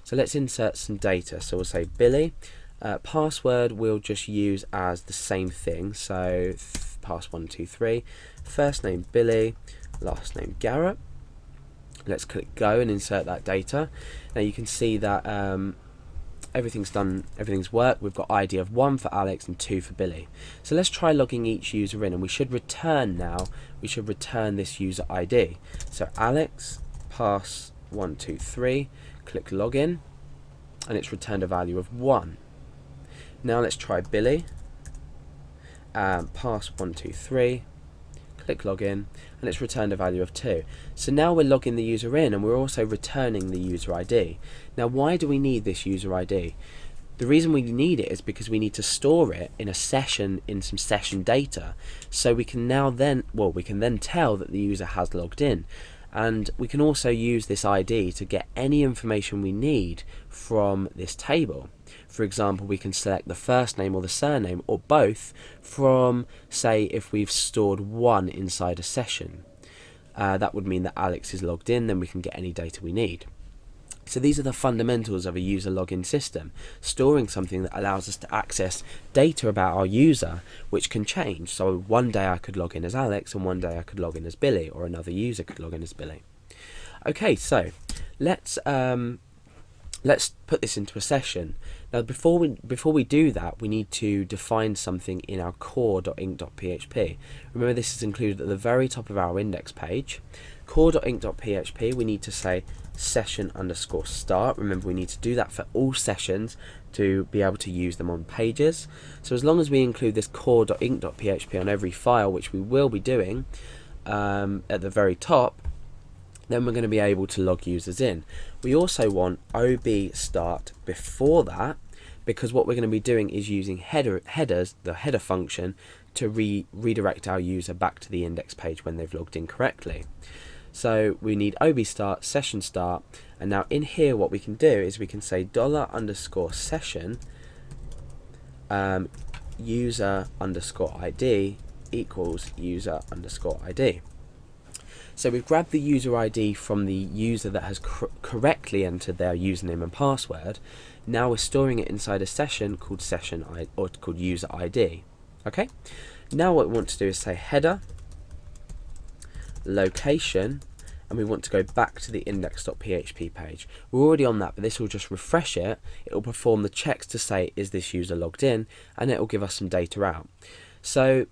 So let's insert some data. So we'll say Billy. Password we'll just use as the same thing. So pass123. First name Billy, last name Garrett. Let's click go and insert that data. Now you can see that everything's done, everything's worked. We've got ID of 1 for Alex and 2 for Billy. So let's try logging each user in, and we should return now. We should return this user ID. So Alex pass123. Click login, and it's returned a value of 1. Now let's try Billy. Pass123. Click login, and it's returned a value of 2. So now we're logging the user in, and we're also returning the user ID. Now why do we need this user ID? The reason we need it is because we need to store it in a session, in some session data, so we can then tell that the user has logged in. And we can also use this ID to get any information we need from this table. For example, we can select the first name or the surname or both from, say, if we've stored 1 inside a session. That would mean that Alex is logged in, then we can get any data we need. So these are the fundamentals of a user login system, storing something that allows us to access data about our user, which can change. So one day I could log in as Alex, and one day I could log in as Billy, or another user could log in as Billy. Okay, so let's put this into a session. Now before we do that, we need to define something in our core.inc.php. Remember, this is included at the very top of our index page. Core.inc.php, we need to say session_start. Remember, we need to do that for all sessions to be able to use them on pages. So as long as we include this core.inc.php on every file, which we will be doing at the very top, then we're going to be able to log users in. We also want ob start before that, because what we're going to be doing is using headers, the header function, to redirect our user back to the index page when they've logged in correctly. So we need ob start, session start, and now in here what we can do is we can say $_session user_id equals user_id. So we've grabbed the user ID from the user that has correctly entered their username and password. Now we're storing it inside a session called called user ID. Okay. Now what we want to do is say header, location, and we want to go back to the index.php page. We're already on that, but this will just refresh it. It will perform the checks to say, is this user logged in, and it will give us some data out. So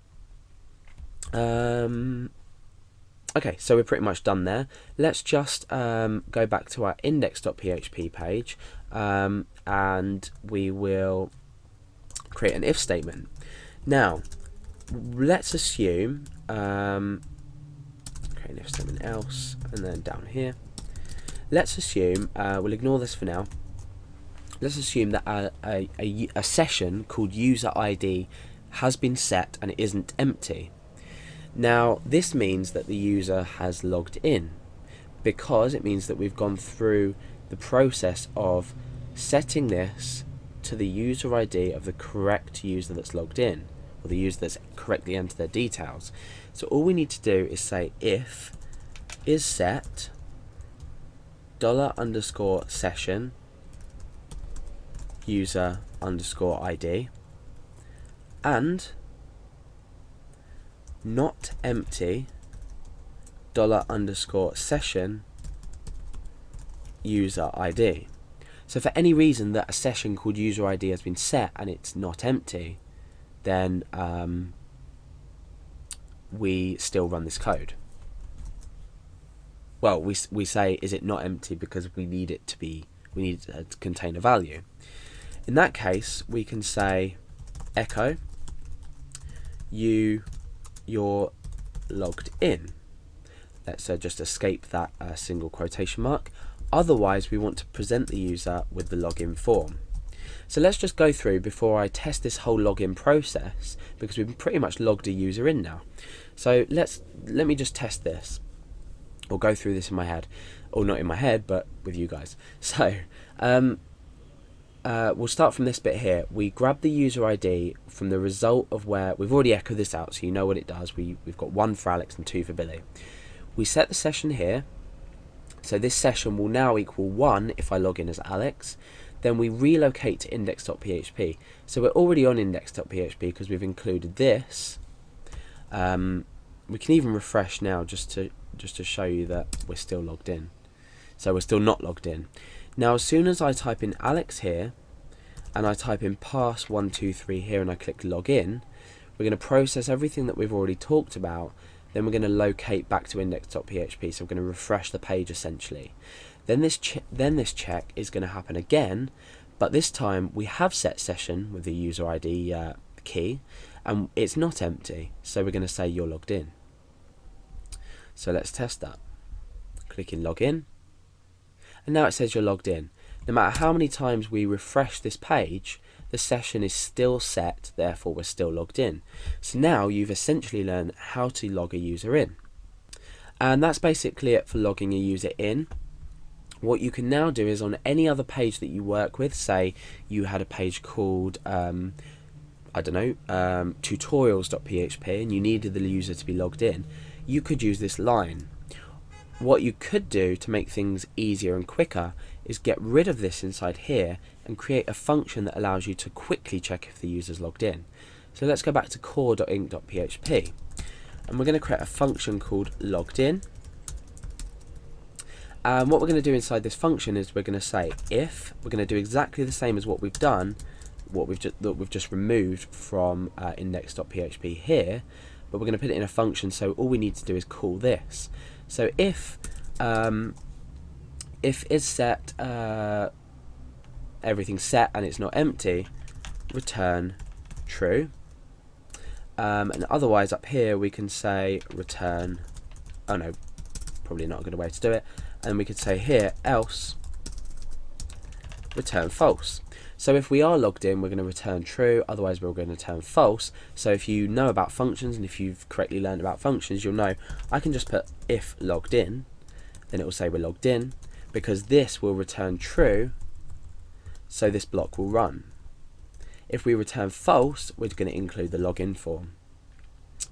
okay, so we're pretty much done there. Let's just go back to our index.php page, and we will create an if statement. Now, let's assume, create an if statement else, and then down here, let's assume, we'll ignore this for now, let's assume that a session called user ID has been set and it isn't empty. Now this means that the user has logged in, because it means that we've gone through the process of setting this to the user ID of the correct user that's logged in, or the user that's correctly entered their details. So all we need to do is say if is set $_session user_ID and not empty $_session user ID. So for any reason that a session called user ID has been set and it's not empty, then we still run this code. Well, we say, is it not empty, because we need it to contain a value. In that case, we can say echo you're logged in. Let's just escape that single quotation mark. Otherwise, we want to present the user with the login form. So let's just go through before I test this whole login process, because we've pretty much logged a user in now. So let me just test this, or go through this in my head, or not in my head, but with you guys. So we'll start from this bit here. We grab the user ID from the result of where we've already echoed this out, so you know what it does. We've got 1 for Alex and 2 for Billy. We set the session here, So this session will now equal 1 if I log in as Alex. Then we relocate to index.php. So we're already on index.php because we've included this. We can even refresh now just to show you that we're still logged in. So we're still not logged in. Now as soon as I type in Alex here and I type in pass123 here and I click login, we're going to process everything that we've already talked about. Then we're going to locate back to index.php, so we're going to refresh the page essentially. Then this check is going to happen again, but this time we have set session with the user ID key and it's not empty, so we're going to say you're logged in. So let's test that. Click in login, and now it says you're logged in. No matter how many times we refresh this page, the session is still set, therefore we're still logged in. So now you've essentially learned how to log a user in. And that's basically it for logging a user in. What you can now do is on any other page that you work with, say you had a page called, tutorials.php and you needed the user to be logged in, you could use this line. What you could do to make things easier and quicker is get rid of this inside here and create a function that allows you to quickly check if the user's logged in. So let's go back to core.inc.php and we're going to create a function called logged in. And what we're going to do inside this function is we're going to say if, we're going to do exactly the same as what we've done, that we've just removed from index.php here, but we're going to put it in a function, so all we need to do is call this. So if is set, everything's set and it's not empty, return true. And otherwise up here we can say return, oh no, probably not a good way to do it, and we could say here else return false. So if we are logged in, we're going to return true, otherwise we're going to return false. So if you know about functions and if you've correctly learned about functions, you'll know I can just put if logged in, then it will say we're logged in, because this will return true, so this block will run. If we return false, we're going to include the login form.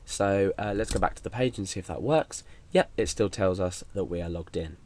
So let's go back to the page and see if that works. Yep, it still tells us that we are logged in.